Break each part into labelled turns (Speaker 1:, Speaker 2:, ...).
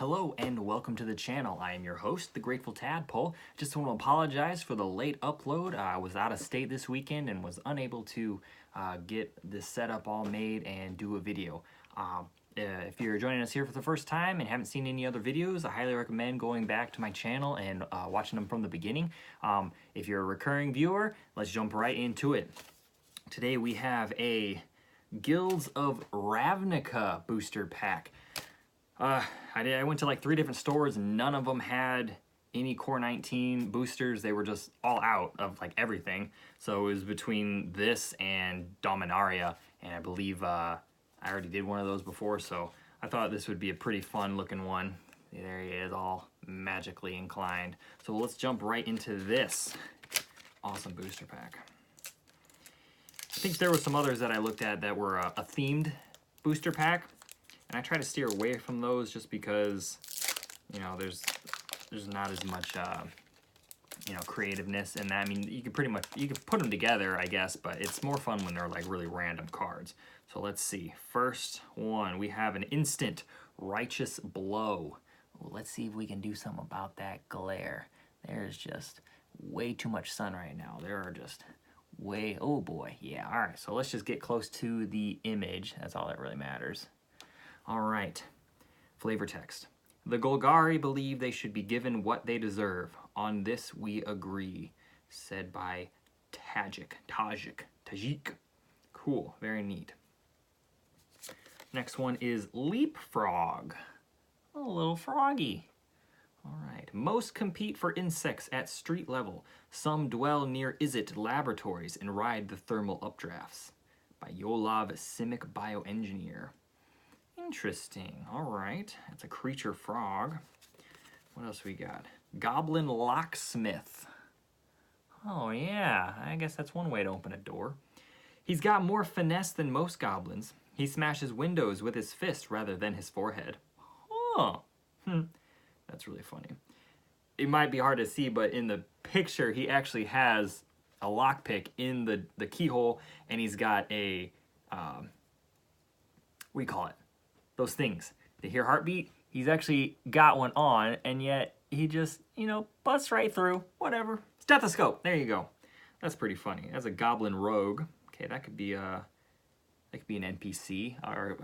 Speaker 1: Hello and welcome to the channel. I am your host, the Grateful Tadpole. Just want to apologize for the late upload. I was out of state this weekend and was unable to get this setup all made and do a video. If you're joining us here for the first time and haven't seen any other videos, I highly recommend going back to my channel and watching them from the beginning. If you're a recurring viewer, let's jump right into it. Today we have a Guilds of Ravnica booster pack. I went to like 3 different stores and none of them had any Core 19 boosters. They were just all out of like everything. So it was between this and Dominaria, and I believe I already did one of those before, so I thought this would be a pretty fun looking one. There he is, all magically inclined. So let's jump right into this awesome booster pack. I think there were some others that I looked at that were a themed booster pack, and I try to steer away from those just because, you know, there's not as much, you know, creativeness in that. I mean, you can put them together, I guess, but it's more fun when they're like really random cards. So let's see. First one, we have an instant Righteous Blow. Well, let's see if we can do something about that glare. There's just way too much sun right now. There are just way, oh boy, yeah. All right, so let's just get close to the image. That's all that really matters. All right, flavor text. The Golgari believe they should be given what they deserve. On this we agree. Said by Tajik. Cool, very neat. Next one is Leapfrog. A little froggy. All right. Most compete for insects at street level. Some dwell near Izzet laboratories and ride the thermal updrafts. By Yolav Simic Bioengineer. Interesting. All right. That's a creature frog. What else we got? Goblin Locksmith. Oh, yeah. I guess that's one way to open a door. He's got more finesse than most goblins. He smashes windows with his fist rather than his forehead. Huh. That's really funny. It might be hard to see, but in the picture, he actually has a lockpick in the keyhole, and he's got a, what do you call it? Those things. They hear heartbeat. He's actually got one on, and yet he just, you know, busts right through. Whatever. Stethoscope. There you go. That's pretty funny. That's a goblin rogue. Okay, that could be an NPC or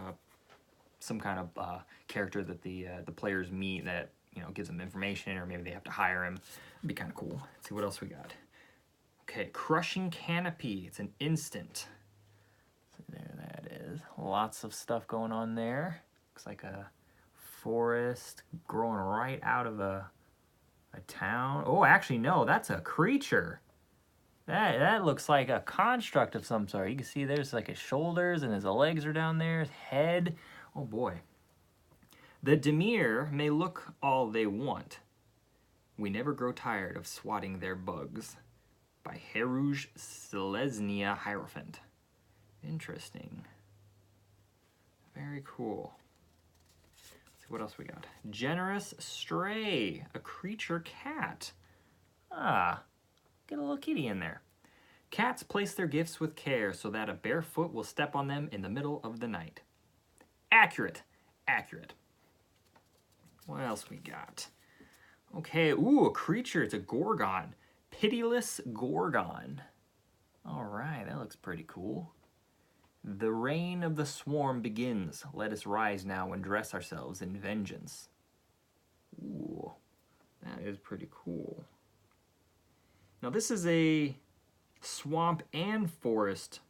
Speaker 1: some kind of character that the players meet that, you know, gives them information, or maybe they have to hire him. It'd be kind of cool. Let's see what else we got. Okay, Crushing Canopy. It's an instant. So there that is. Lots of stuff going on there. Looks like a forest growing right out of a town. Oh, actually, no, that's a creature. That looks like a construct of some sort. You can see there's like his shoulders and his legs are down there, his head. Oh boy. The Demir may look all they want. We never grow tired of swatting their bugs. By Heruj Selesnia Hierophant. Interesting. Very cool. Let's see what else we got. Generous Stray, a creature cat. Ah, get a little kitty in there. Cats place their gifts with care so that a bare foot will step on them in the middle of the night. Accurate. Accurate. What else we got? Okay, ooh, a creature. It's a Gorgon. Pitiless Gorgon. All right, that looks pretty cool. The reign of the swarm begins. Let us rise now and dress ourselves in vengeance. Ooh, that is pretty cool. Now this is a swamp and forest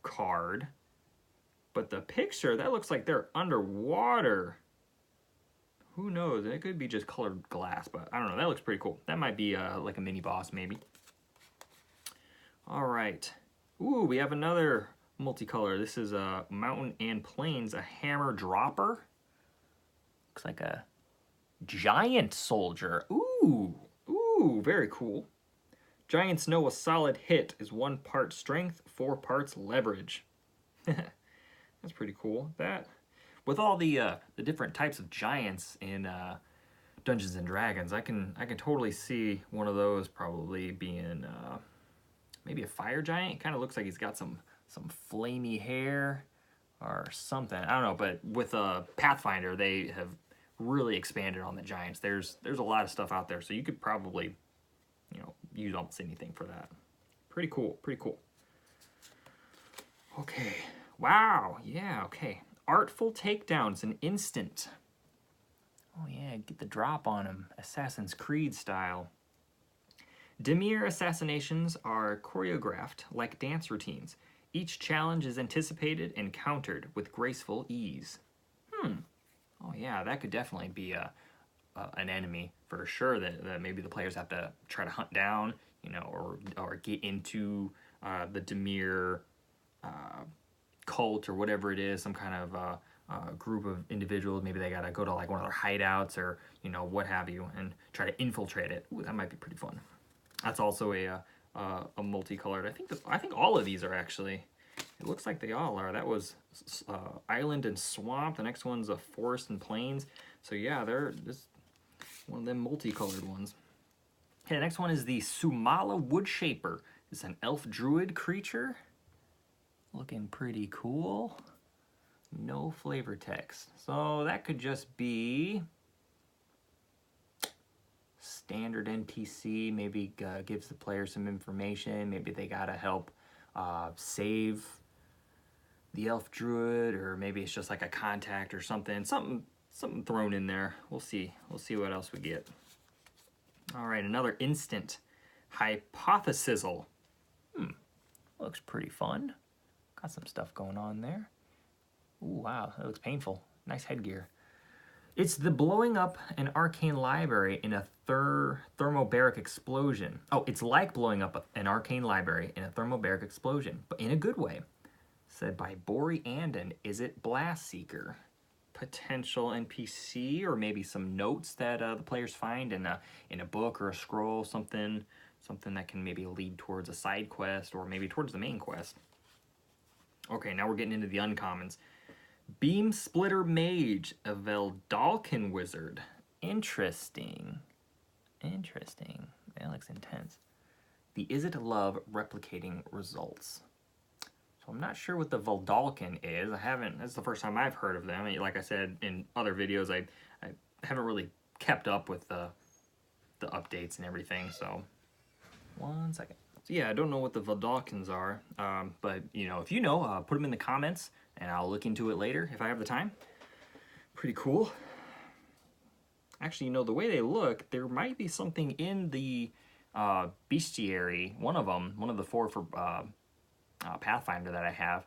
Speaker 1: card, but the picture, that looks like they're underwater. Who knows? It could be just colored glass, but I don't know. That looks pretty cool. That might be like a mini boss, maybe. All right. Ooh, we have another multicolor. This is a Mountain and Plains, a Hammer Dropper. Looks like a giant soldier. Ooh, ooh, very cool. Giants know a solid hit is 1 part strength, 4 parts leverage. That's pretty cool. That, with all the different types of giants in Dungeons and Dragons, I can totally see one of those probably being maybe a fire giant. Kind of looks like he's got some flamey hair or something. I don't know, but with Pathfinder, they have really expanded on the Giants. There's a lot of stuff out there, so you could probably, you know, use almost anything for that. Pretty cool, pretty cool. Okay, wow, yeah, okay. Artful Takedown's an instant. Oh yeah, get the drop on him, Assassin's Creed style. Dimir assassinations are choreographed like dance routines. Each challenge is anticipated and countered with graceful ease. Oh yeah, that could definitely be an enemy for sure that maybe the players have to try to hunt down, you know, or get into the Dimir cult or whatever it is, some kind of group of individuals. Maybe they gotta go to like one of their hideouts or, you know, what have you, and try to infiltrate it. Ooh, that might be pretty fun. That's also a multicolored. I think all of these are actually. It looks like they all are. That was Island and Swamp. The next one's a Forest and Plains. So yeah, they're just one of them multicolored ones. Okay, the next one is the Sumala Woodshaper. It's an elf druid creature. Looking pretty cool. No flavor text. So that could just be standard NPC. Maybe gives the player some information. Maybe they gotta help save the elf druid, or maybe it's just like a contact or something thrown in there. We'll see what else we get. All right, another instant, Hypothesizzle. Looks pretty fun. Got some stuff going on there. Ooh, wow, that looks painful. Nice headgear. It's the blowing up an arcane library in a thermobaric explosion. Oh, it's like blowing up an arcane library in a thermobaric explosion, but in a good way. Said by Bori Andon. Is it Blast Seeker? Potential NPC, or maybe some notes that the players find in a book or a scroll, something that can maybe lead towards a side quest or maybe towards the main quest. Okay, now we're getting into the uncommons. Beam Splitter Mage, a Veldalkin Wizard. Interesting. That looks intense. The Is It Love replicating results. So I'm not sure what the Veldalkin is. that's the first time I've heard of them. I mean, like I said in other videos, I haven't really kept up with the updates and everything, so one second. So yeah, I don't know what the Veldalkins are, but you know, if you know, put them in the comments and I'll look into it later if I have the time. Pretty cool. Actually, you know, the way they look, there might be something in the bestiary, one of the 4 for Pathfinder that I have,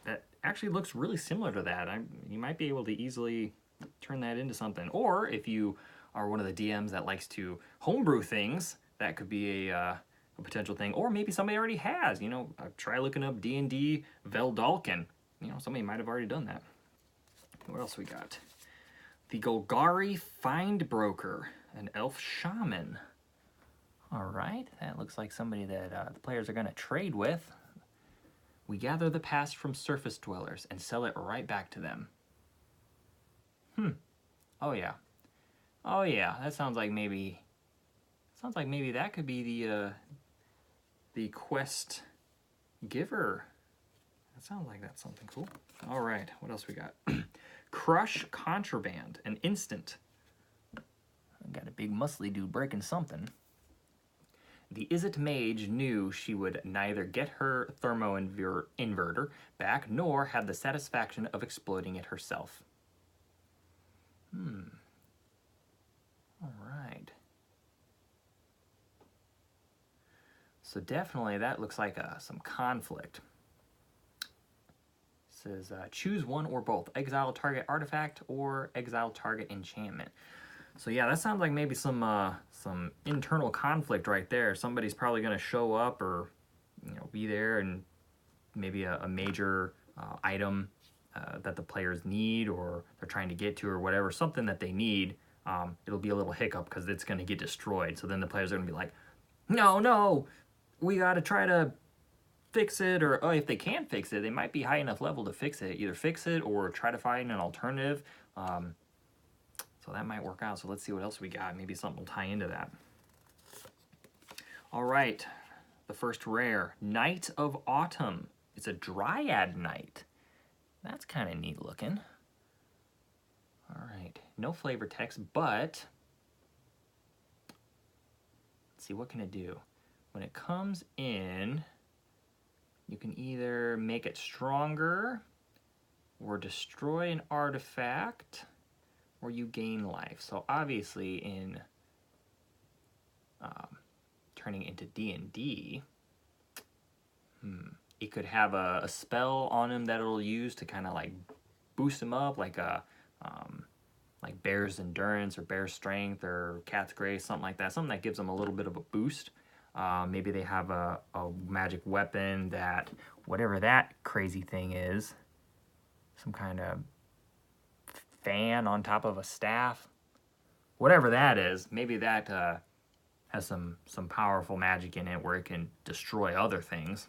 Speaker 1: that actually looks really similar to that. You might be able to easily turn that into something. Or if you are one of the DMs that likes to homebrew things, that could be a potential thing. Or maybe somebody already has, you know, try looking up D&D Veldalkin. You know, somebody might have already done that. What else we got? The Golgari Find Broker, an elf shaman. All right, that looks like somebody that the players are going to trade with. We gather the past from surface dwellers and sell it right back to them. Oh yeah. That sounds like maybe that could be the quest giver. That sounds like that's something cool. All right, what else we got? Crush Contraband, an instant. I got a big muscly dude breaking something. The Izzet Mage knew she would neither get her thermo inverter back nor have the satisfaction of exploiting it herself. All right. So definitely that looks like some conflict. It says choose one or both. Exile target artifact or exile target enchantment. So yeah, that sounds like maybe some internal conflict right there. Somebody's probably going to show up or, you know, be there, and maybe a major item that the players need or they're trying to get to or whatever, something that they need. It'll be a little hiccup because it's going to get destroyed. So then the players are going to be like, no, we got to try to fix it. Or if they can't fix it, they might be high enough level to fix it. Either fix it or try to find an alternative. So that might work out. So let's see what else we got. Maybe something will tie into that. All right. The first rare, Knight of Autumn. It's a Dryad Knight. That's kind of neat looking. All right, no flavor text, but let's see, what can it do? When it comes in, you can either make it stronger, or destroy an artifact, or you gain life. So obviously in turning into D&D, it could have a spell on him that it'll use to kind of like boost him up, like a like Bear's Endurance or Bear's Strength or Cat's Grace, something like that. Something that gives them a little bit of a boost. Maybe they have a magic weapon that, whatever that crazy thing is, some kind of fan on top of a staff. Whatever that is, maybe that has some powerful magic in it where it can destroy other things.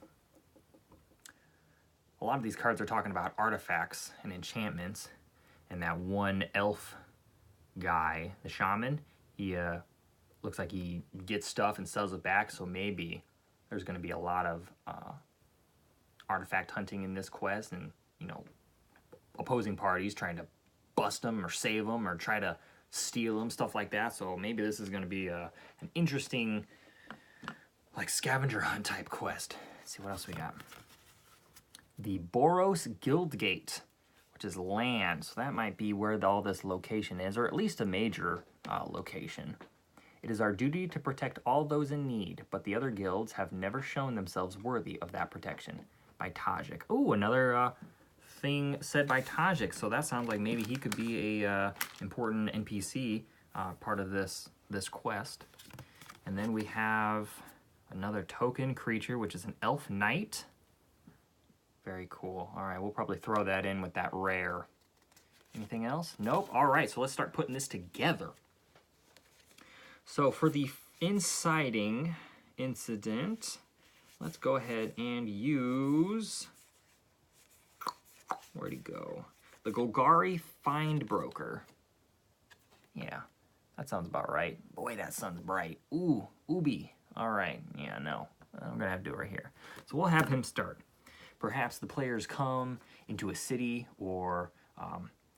Speaker 1: A lot of these cards are talking about artifacts and enchantments, and that one elf guy, the shaman, he looks like he gets stuff and sells it back, so maybe there's going to be a lot of artifact hunting in this quest, and, you know, opposing parties trying to bust them or save them or try to steal them, stuff like that. So maybe this is going to be an interesting, like, scavenger hunt type quest. Let's see what else we got. The Boros Guildgate, which is land, so that might be where all this location is, or at least a major location. It is our duty to protect all those in need, but the other guilds have never shown themselves worthy of that protection. By Tajik. Oh, another thing said by Tajik, so that sounds like maybe he could be a important NPC part of this quest. And then we have another token creature, which is an elf knight. Very cool. All right, we'll probably throw that in with that rare. Anything else? Nope. All right, so let's start putting this together. So for the inciting incident, let's go ahead and use, where'd he go? The Golgari Findbroker. Yeah, that sounds about right. Boy, that sun's bright. Ooh, Ubi. All right, yeah, no, I'm gonna have to do it right here. So we'll have him start. Perhaps the players come into a city, or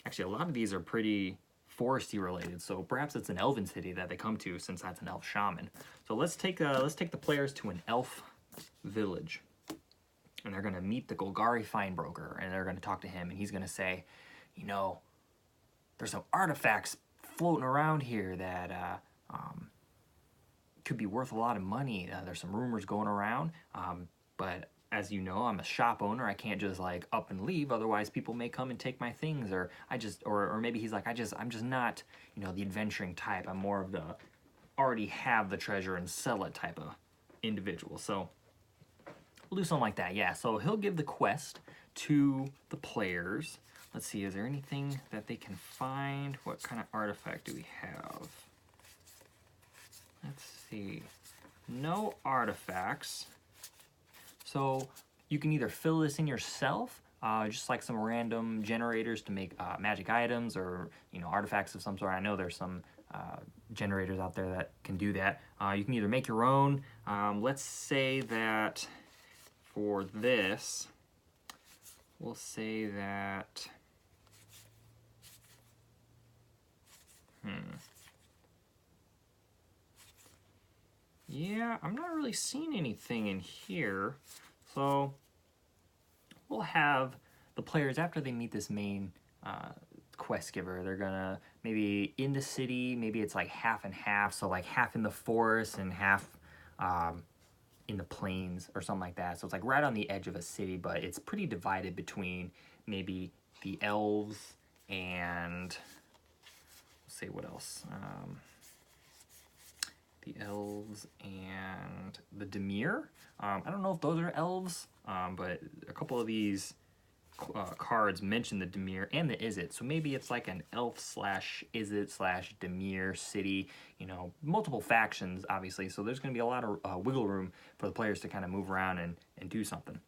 Speaker 1: actually a lot of these are pretty foresty related, so perhaps it's an elven city that they come to, since that's an elf shaman. So let's take the players to an elf village, and they're going to meet the Golgari Findbroker, and they're going to talk to him, and he's going to say, you know, there's some artifacts floating around here that could be worth a lot of money. There's some rumors going around, but as you know, I'm a shop owner. I can't just like up and leave, otherwise people may come and take my things, or or maybe he's like, I'm just not, you know, the adventuring type. I'm more of the already have the treasure and sell it type of individual. So we'll do something like that. Yeah, so he'll give the quest to the players. Let's see, is there anything that they can find? What kind of artifact do we have? Let's see. No artifacts. So you can either fill this in yourself, just like some random generators to make magic items, or, you know, artifacts of some sort. I know there's some generators out there that can do that. You can either make your own. Let's say that for this, we'll say that, yeah, I'm not really seeing anything in here. So we'll have the players, after they meet this main quest giver, they're gonna, maybe in the city, maybe it's like half and half, so like half in the forest and half in the plains or something like that. So it's like right on the edge of a city, but it's pretty divided between maybe the elves and, let's see what else. The elves and the Dimir. I don't know if those are elves, but a couple of these cards mention the Dimir and the Izzet, so maybe it's like an elf slash Izzet slash Dimir city, you know, multiple factions, obviously, so there's going to be a lot of wiggle room for the players to kind of move around and do something.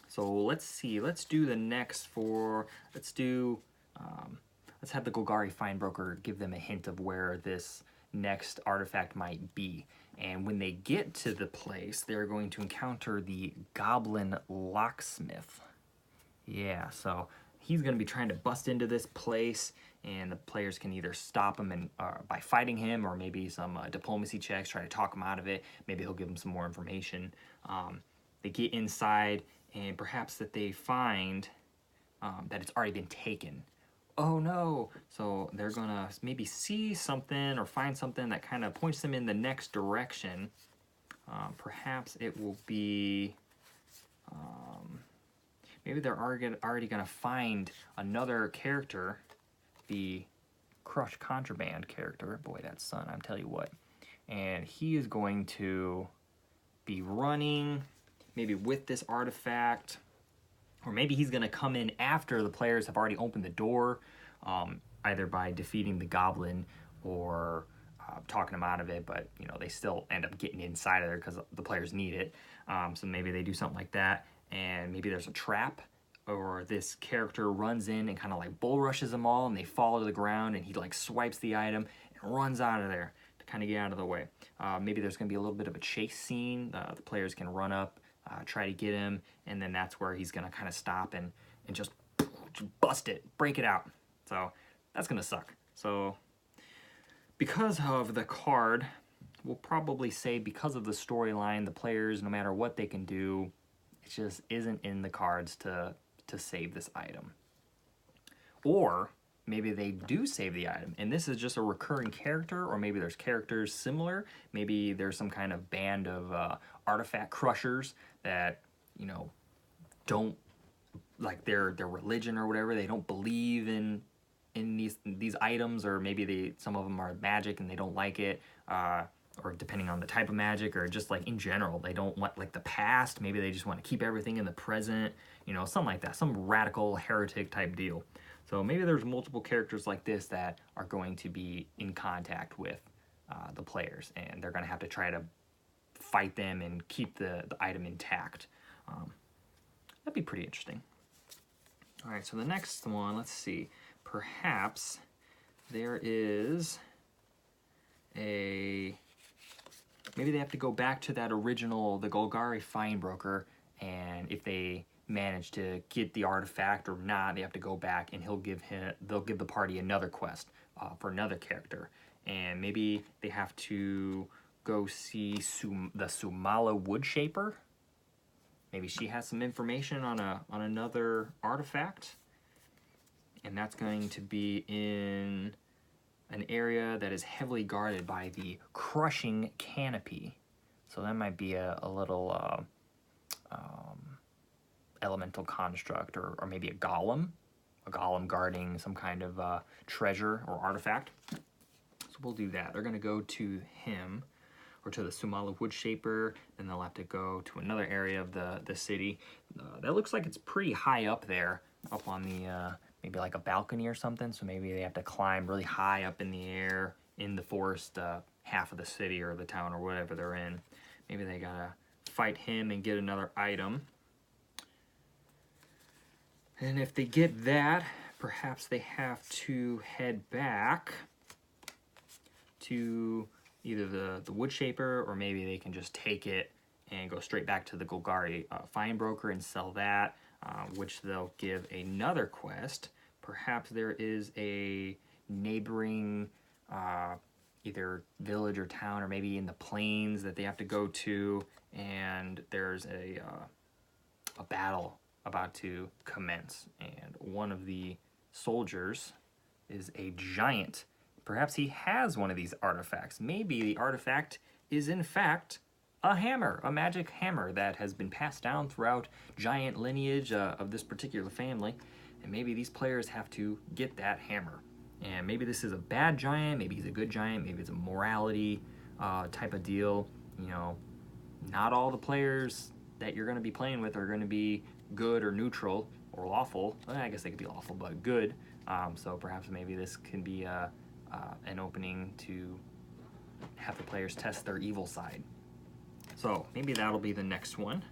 Speaker 1: So let's see, let's do the next four, let's have the Golgari Findbroker give them a hint of where this next artifact might be. And when they get to the place, they're going to encounter the Goblin Locksmith. Yeah, so he's going to be trying to bust into this place, and the players can either stop him and by fighting him, or maybe some diplomacy checks, try to talk him out of it. Maybe he'll give him some more information. They get inside, and perhaps that they find that it's already been taken. Oh no! So they're gonna maybe see something or find something that kind of points them in the next direction. Perhaps it will be, maybe they're already gonna find another character, the Crush Contraband character. Boy, that's Sun, I'm telling you what. And he is going to be running, maybe with this artifact, or maybe he's going to come in after the players have already opened the door, either by defeating the goblin or talking them out of it, but you know, they still end up getting inside of there because the players need it. So maybe they do something like that, and maybe there's a trap, or this character runs in and kind of like bull rushes them all, and they fall to the ground, and he like swipes the item and runs out of there to kind of get out of the way. Maybe there's going to be a little bit of a chase scene. The players can run up, try to get him, and then that's where he's going to kind of stop and just bust it, break it out. So that's going to suck. So because of the card, we'll probably say because of the storyline, the players, no matter what they can do, it just isn't in the cards to save this item. Or maybe they do save the item, and this is just a recurring character, or maybe there's characters similar. Maybe there's some kind of band of artifact crushers that, you know, don't, like their religion or whatever, they don't believe in these items, or maybe some of them are magic and they don't like it, or depending on the type of magic, or just like in general, they don't want like the past. Maybe they just want to keep everything in the present, you know, something like that, some radical heretic type deal. So maybe there's multiple characters like this that are going to be in contact with the players, and they're going to have to try to fight them and keep the item intact. That'd be pretty interesting. All right, so the next one, let's see. Perhaps there is maybe they have to go back to that original, the Golgari Feinbroker, and if they manage to get the artifact or not, they have to go back, and they'll give the party another quest for another character. And maybe they have to go see the Sumala Woodshaper. Maybe she has some information on another artifact, and that's going to be in an area that is heavily guarded by the Crushing Canopy. So that might be a little elemental construct, or maybe a golem guarding some kind of treasure or artifact. So we'll do that. They're going to go to him, or to the Sumala Woodshaper, then they'll have to go to another area of the city. That looks like it's pretty high up there, up on the, maybe like a balcony or something, so maybe they have to climb really high up in the air in the forest half of the city or the town or whatever they're in. Maybe they gotta fight him and get another item. And if they get that, perhaps they have to head back to either the Woodshaper, or maybe they can just take it and go straight back to the Golgari Feinbroker and sell that, which they'll give another quest. Perhaps there is a neighboring either village or town, or maybe in the plains, that they have to go to, and there's a battle about to commence, and one of the soldiers is a giant. Perhaps he has one of these artifacts. Maybe the artifact is in fact a hammer, a magic hammer that has been passed down throughout giant lineage of this particular family, and maybe these players have to get that hammer. And maybe this is a bad giant, maybe he's a good giant, maybe it's a morality type of deal. You know, not all the players that you're going to be playing with are going to be good or neutral or lawful. Well, I guess they could be lawful, but good. So perhaps maybe this can be an opening to have the players test their evil side. So maybe that'll be the next one.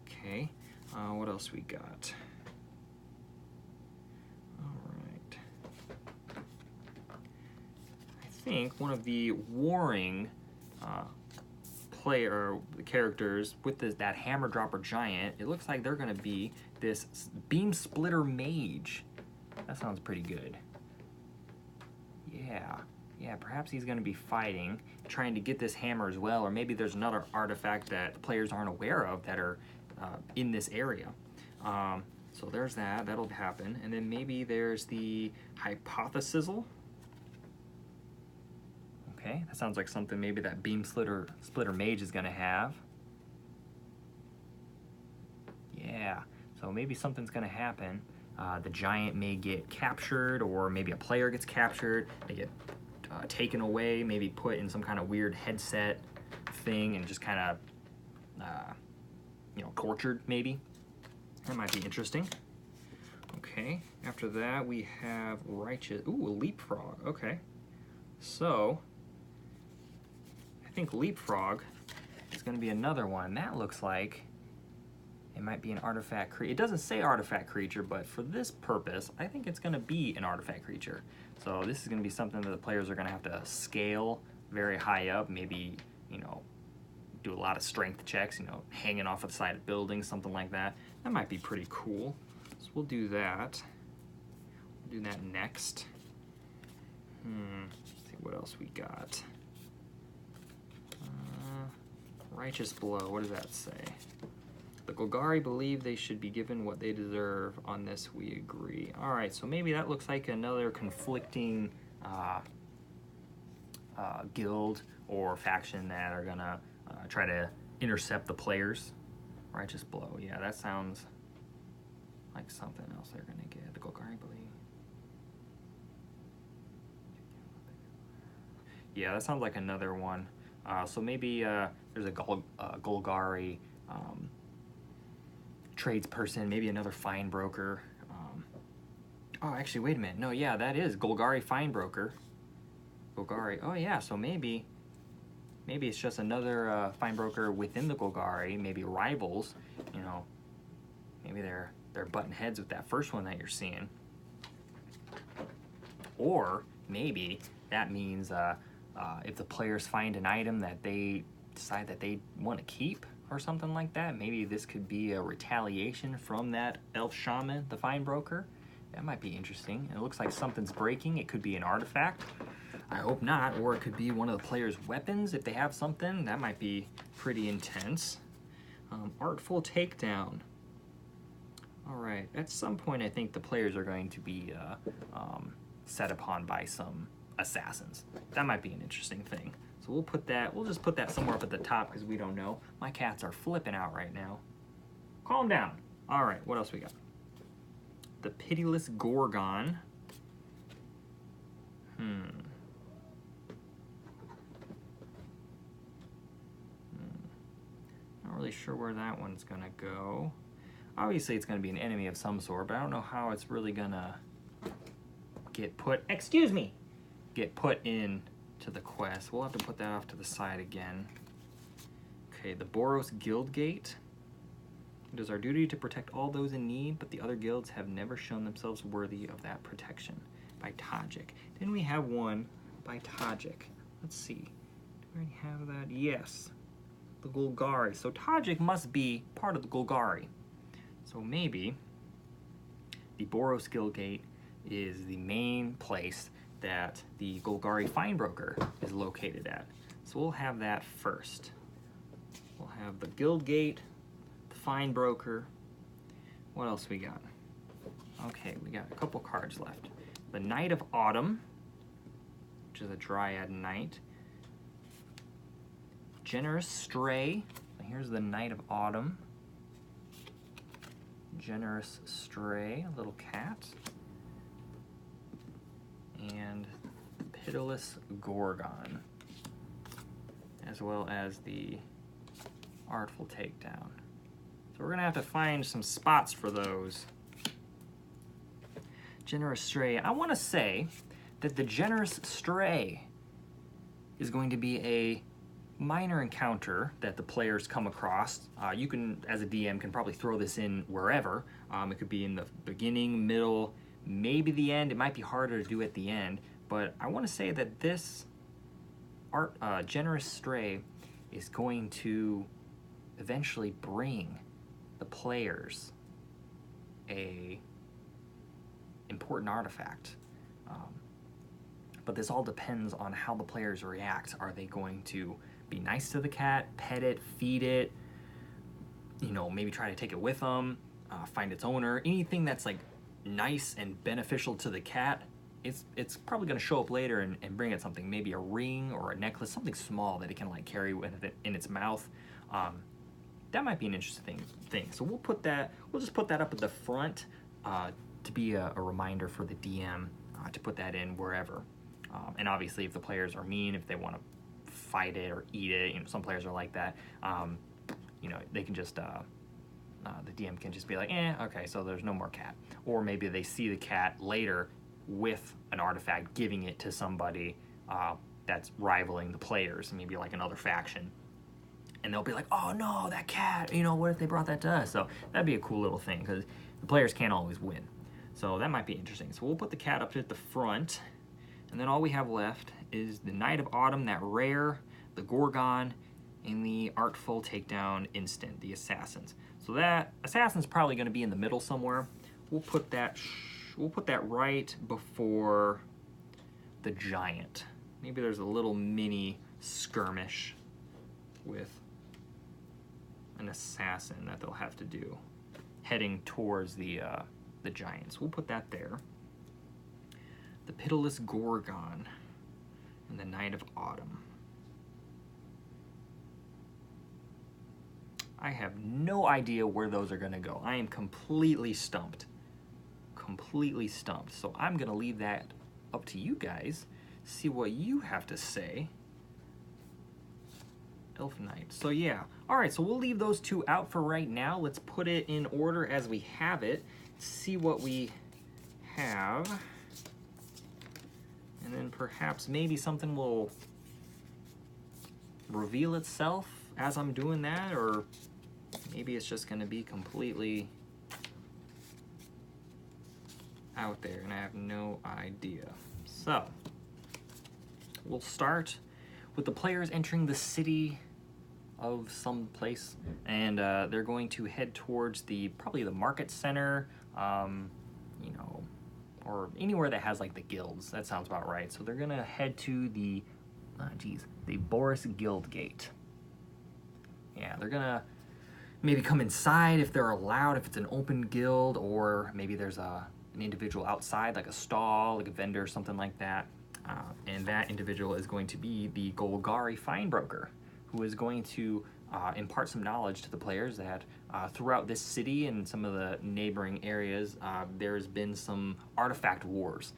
Speaker 1: Okay, what else we got? All right. I think one of the warring player, the characters with that hammer dropper giant, it looks like they're going to be this beam splitter mage. That sounds pretty good. Yeah, perhaps he's going to be fighting, trying to get this hammer as well, or maybe there's another artifact that the players aren't aware of that are in this area. So there's that, that'll happen. And then maybe there's the hypothesis. Okay, that sounds like something maybe that beam splitter mage is going to have. Yeah, so maybe something's going to happen. The giant may get captured, or maybe a player gets captured. They get taken away, maybe put in some kind of weird headset thing and just kind of, tortured maybe. That might be interesting. Okay, after that we have righteous, ooh, leapfrog, okay. So, I think leapfrog is going to be another one. That looks like it might be an artifact creature. It doesn't say artifact creature, but for this purpose, I think it's going to be an artifact creature. So this is going to be something that the players are going to have to scale very high up, maybe, do a lot of strength checks, hanging off of the side of buildings, something like that. That might be pretty cool. So we'll do that. We'll do that next. Let's see what else we got. Righteous blow, what does that say? The Golgari believe they should be given what they deserve. On this, we agree. All right, so maybe that looks like another conflicting guild or faction that are gonna try to intercept the players. Righteous blow, yeah, that sounds like something else they're gonna get. The Golgari believe. Yeah, that sounds like another one. So maybe there's a Golgari tradesperson, maybe another fine broker. Oh, actually, wait a minute. No, yeah, that is Golgari fine broker. Golgari. Oh, yeah. So maybe it's just another fine broker within the Golgari. Maybe rivals. Maybe they're butting heads with that first one that you're seeing. Or maybe that means if the players find an item that they decide that they want to keep or something like that, maybe this could be a retaliation from that elf shaman, the fine broker. That might be interesting. It looks like something's breaking. It could be an artifact. I hope not. Or it could be one of the players' weapons if they have something. That might be pretty intense. Artful takedown. All right. At some point, I think the players are going to be set upon by some assassins. That might be an interesting thing. So we'll just put that somewhere up at the top because we don't know. My cats are flipping out right now. Calm down. All right, what else we got? The Pitiless Gorgon. Not really sure where that one's gonna go. Obviously it's gonna be an enemy of some sort, but I don't know how it's really gonna get put in to the quest. We'll have to put that off to the side again. Okay, the Boros Guild Gate. It is our duty to protect all those in need, but the other guilds have never shown themselves worthy of that protection. By Tajik. Didn't we have one by Tajik? Let's see. Do we already have that? Yes. The Golgari. So Tajik must be part of the Golgari. So maybe the Boros Guild Gate is the main place that the Golgari Fine Broker is located at. So we'll have that first. We'll have the Guild Gate, the Fine Broker. What else we got? Okay, we got a couple cards left. The Knight of Autumn, which is a Dryad Knight. Generous Stray. Here's the Knight of Autumn. Generous Stray, a little cat. And Pitiless Gorgon, as well as the Artful Takedown. So we're gonna have to find some spots for those. Generous Stray. I want to say that the Generous Stray is going to be a minor encounter that the players come across. You can, as a DM, can probably throw this in wherever. It could be in the beginning, middle, maybe the end. It might be harder to do at the end, but I want to say that this Generous Stray is going to eventually bring the players a important artifact. But this all depends on how the players react. Are they going to be nice to the cat, pet it, feed it, you know, maybe try to take it with them, find its owner? Anything that's like nice and beneficial to the cat, it's probably going to show up later and bring it something, maybe a ring or a necklace, something small that it can like carry with it in its mouth. That might be an interesting thing. So we'll just put that up at the front to be a reminder for the DM to put that in wherever. And obviously, if the players are mean, if they want to fight it or eat it, you know, some players are like that. You know, they can just the DM can just be like, okay, so there's no more cat. Or maybe they see the cat later with an artifact, giving it to somebody that's rivaling the players, maybe like another faction. And they'll be like, oh no, that cat, you know, what if they brought that to us? So that'd be a cool little thing, because the players can't always win. So that might be interesting. So we'll put the cat up at the front, and then all we have left is the Knight of Autumn, that rare, the Gorgon, and the Artful Takedown instant, the Assassins. So that Assassin's probably going to be in the middle somewhere. We'll put that right before the Giant. Maybe there's a little mini skirmish with an assassin that they'll have to do, heading towards the Giants. We'll put that there. The Pitiless Gorgon and the Knight of Autumn. I have no idea where those are going to go. I am completely stumped. Completely stumped. So I'm going to leave that up to you guys. See what you have to say. Elf Knight. So yeah. Alright, so we'll leave those two out for right now. Let's put it in order as we have it. See what we have. And then perhaps maybe something will reveal itself as I'm doing that, or maybe it's just going to be completely out there and I have no idea. So we'll start with the players entering the city of some place, and they're going to head towards probably the market center, you know, or anywhere that has like the guilds. That sounds about right. So they're gonna head to the Boris Guild Gate. Yeah, they're gonna maybe come inside if they're allowed, if it's an open guild, or maybe there's an individual outside, like a stall, like a vendor, something like that. And that individual is going to be the Golgari Finebroker, who is going to impart some knowledge to the players that throughout this city and some of the neighboring areas, there's been some artifact wars.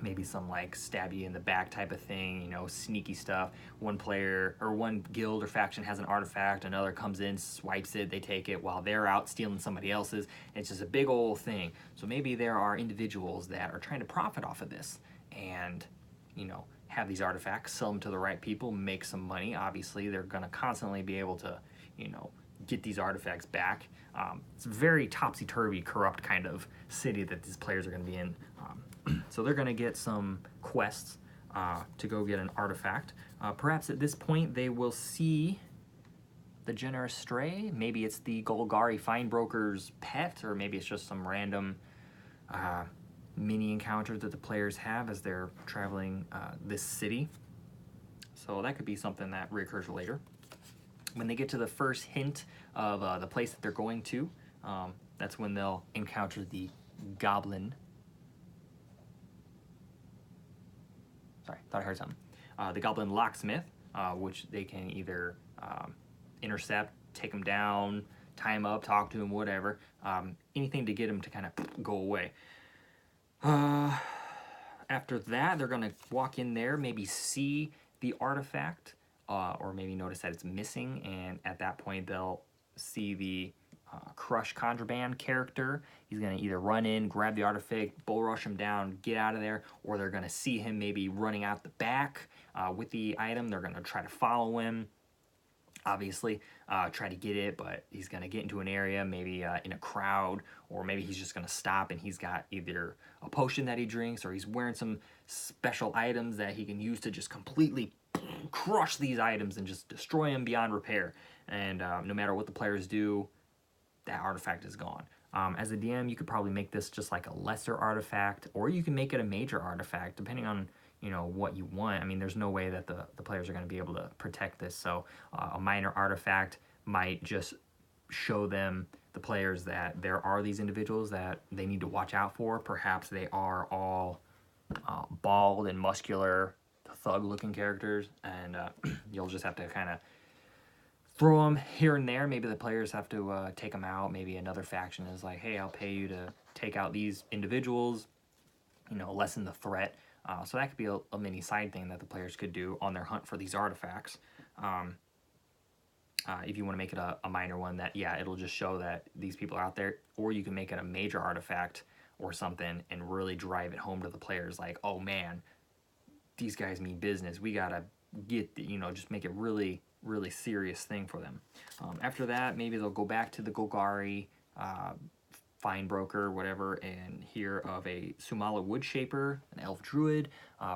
Speaker 1: Maybe some like stab you in the back type of thing, you know, sneaky stuff. One player or one guild or faction has an artifact, another comes in, swipes it, they take it while they're out stealing somebody else's. It's just a big old thing. So maybe there are individuals that are trying to profit off of this and, you know, have these artifacts, sell them to the right people, make some money. Obviously, they're going to constantly be able to, you know, get these artifacts back. It's a very topsy-turvy, corrupt kind of city that these players are going to be in. So they're going to get some quests to go get an artifact. Perhaps at this point they will see the generous stray. Maybe it's the Golgari Finebroker's pet, or maybe it's just some random mini encounter that the players have as they're traveling this city. So that could be something that reoccurs later. When they get to the first hint of the place that they're going to, that's when they'll encounter the goblin. Sorry, thought I heard something. The goblin locksmith, which they can either intercept, take him down, tie him up, talk to him, whatever. Anything to get him to kind of go away. After that, they're going to walk in there, maybe see the artifact, or maybe notice that it's missing, and at that point they'll see the Crush Contraband character. He's going to either run in, grab the artifact, bull rush him down, get out of there, or they're going to see him maybe running out the back with the item. They're going to try to follow him, obviously, try to get it, but he's going to get into an area, maybe in a crowd, or maybe he's just going to stop and he's got either a potion that he drinks, or he's wearing some special items that he can use to just completely crush these items and just destroy them beyond repair. And no matter what the players do, that artifact is gone. As a DM, you could probably make this just like a lesser artifact, or you can make it a major artifact, depending on what you want. I mean, there's no way that the players are going to be able to protect this. So a minor artifact might just show them, the players, that there are these individuals that they need to watch out for. Perhaps they are all bald and muscular, thug-looking characters, and you'll just have to kind of throw them here and there. Maybe the players have to take them out. Maybe another faction is like, hey, I'll pay you to take out these individuals, lessen the threat. So that could be a mini side thing that the players could do on their hunt for these artifacts. If you want to make it a minor one, that, yeah, it'll just show that these people are out there. Or you can make it a major artifact or something and really drive it home to the players, like, oh man, these guys mean business. We gotta get, just make it really, really serious thing for them. After that, maybe they'll go back to the Golgari fine broker, whatever, and hear of a Sumala Woodshaper, an elf druid.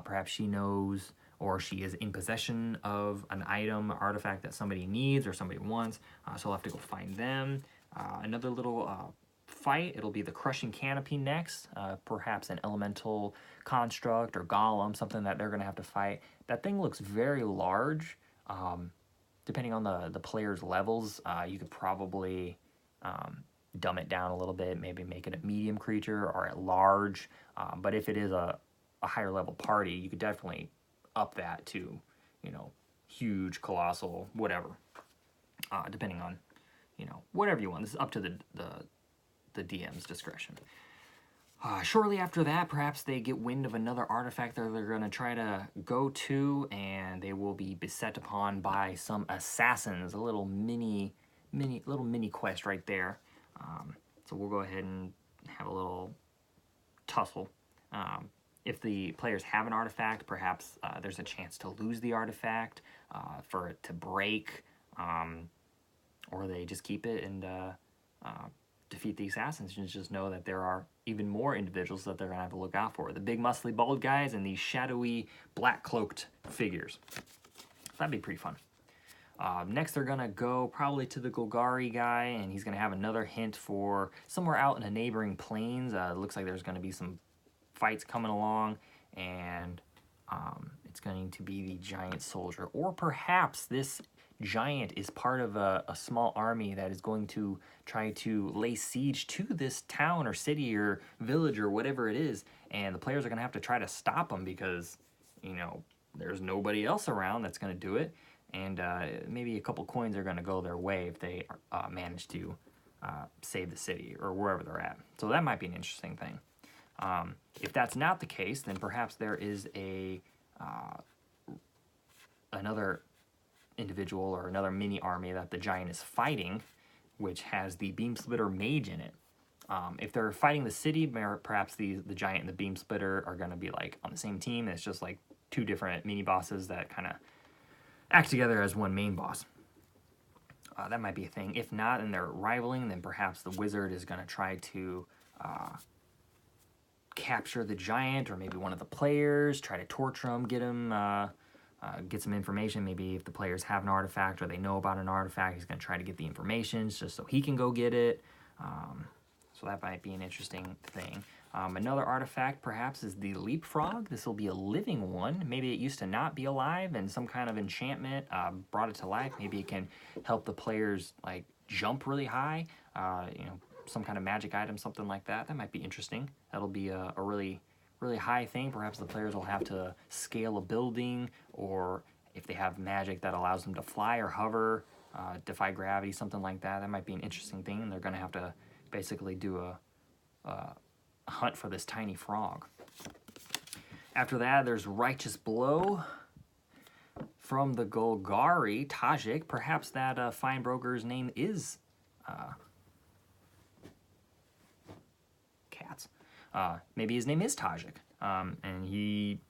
Speaker 1: Perhaps she knows, or she is in possession of an item, artifact that somebody needs or somebody wants. So we'll have to go find them. Another little fight, it'll be the Crushing Canopy next. Perhaps an elemental construct or golem, something that they're going to have to fight. That thing looks very large. Depending on the player's levels, you could probably dumb it down a little bit, maybe make it a medium creature or at large. But if it is a higher level party, you could definitely up that to, huge, colossal, whatever. Depending on, whatever you want. This is up to the DM's discretion. Shortly after that, perhaps they get wind of another artifact that they're going to try to go to, and they will be beset upon by some assassins. A little mini quest right there. So we'll go ahead and have a little tussle. If the players have an artifact, perhaps there's a chance to lose the artifact, for it to break, or they just keep it and defeat the assassins, and just know that there are even more individuals that they're going to have to look out for. The big muscly bald guys and these shadowy black cloaked figures. That'd be pretty fun. Next they're going to go probably to the Golgari guy, and he's going to have another hint for somewhere out in the neighboring plains. It looks like there's going to be some fights coming along, and it's going to be the giant soldier. Or perhaps this giant is part of a small army that is going to try to lay siege to this town or city or village or whatever it is, and the players are going to have to try to stop them because, there's nobody else around that's going to do it, and maybe a couple coins are going to go their way if they manage to save the city or wherever they're at. So that might be an interesting thing. If that's not the case, then perhaps there is another individual or another mini army that the giant is fighting, which has the Beam Splitter Mage in it. If they're fighting the city, perhaps the giant and the Beam Splitter are going to be like on the same team. It's just like two different mini bosses that kind of act together as one main boss. That might be a thing. If not, and they're rivaling, then perhaps the wizard is going to try to capture the giant, or maybe one of the players, try to torture him, get some information. Maybe if the players have an artifact or they know about an artifact, he's going to try to get the information just so he can go get it. So that might be an interesting thing. Another artifact perhaps is the leapfrog. This will be a living one. Maybe it used to not be alive, and some kind of enchantment brought it to life. Maybe it can help the players like jump really high. Some kind of magic item, something like that. That might be interesting. That'll be a really high thing. Perhaps the players will have to scale a building, or if they have magic that allows them to fly or hover, defy gravity, something like that. That might be an interesting thing, and they're going to have to basically do a hunt for this tiny frog. After that, there's Righteous Blow from the Golgari, Tajik. Perhaps that fine broker's name is Cats. Maybe his name is Tajik, and he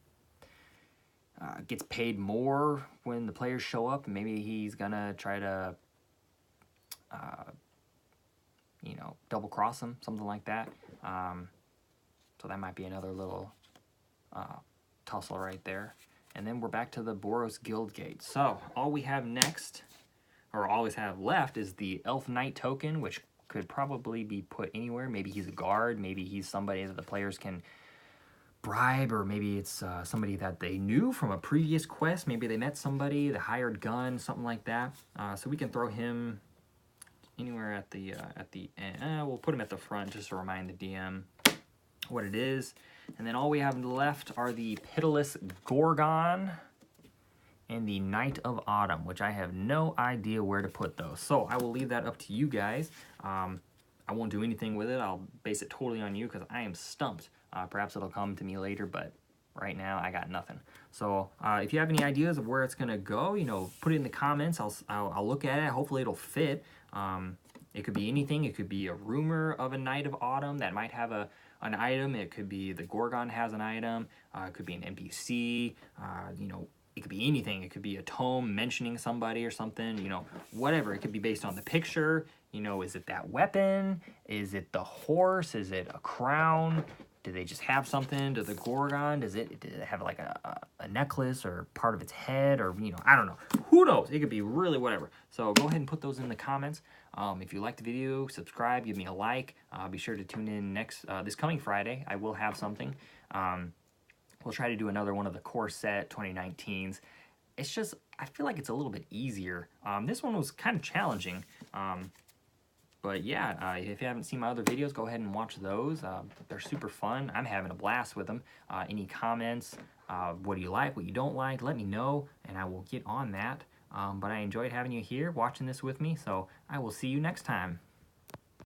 Speaker 1: gets paid more when the players show up. Maybe he's gonna try to double cross them, something like that. So that might be another little tussle right there. And then we're back to the Boros Guildgate. So all we have next, or all we have left, is the Elf Knight token, which could probably be put anywhere. Maybe he's a guard, maybe he's somebody that the players can bribe, or maybe it's somebody that they knew from a previous quest. Maybe they met somebody, the hired gun, something like that. So we can throw him anywhere at the end. We'll put him at the front just to remind the DM what it is. And then all we have left are the Pitiless Gorgon and the Knight of Autumn, which I have no idea where to put those. So I will leave that up to you guys. I won't do anything with it. I'll base it totally on you because I am stumped. Perhaps it'll come to me later, but right now I got nothing. So if you have any ideas of where it's gonna go, you know, put it in the comments. I'll look at it. Hopefully it'll fit. It could be anything. It could be a rumor of a Knight of Autumn that might have an item. It could be the Gorgon has an item. It could be an NPC. You know, it could be anything. It could be a tome mentioning somebody or something, you know, whatever. It could be based on the picture. You know, is it that weapon? Is it the horse? Is it a crown? Do they just have something to the Gorgon? Does it have like a necklace or part of its head, or, you know, I don't know. Who knows? It could be really whatever. So go ahead and put those in the comments. If you liked the video, subscribe, give me a like. Be sure to tune in this coming Friday. I will have something. We'll try to do another one of the core set 2019s. It's just, I feel like it's a little bit easier. This one was kind of challenging. But yeah, if you haven't seen my other videos, go ahead and watch those. They're super fun. I'm having a blast with them. Any comments, what do you like, what you don't like, let me know, and I will get on that. But I enjoyed having you here, watching this with me, so I will see you next time.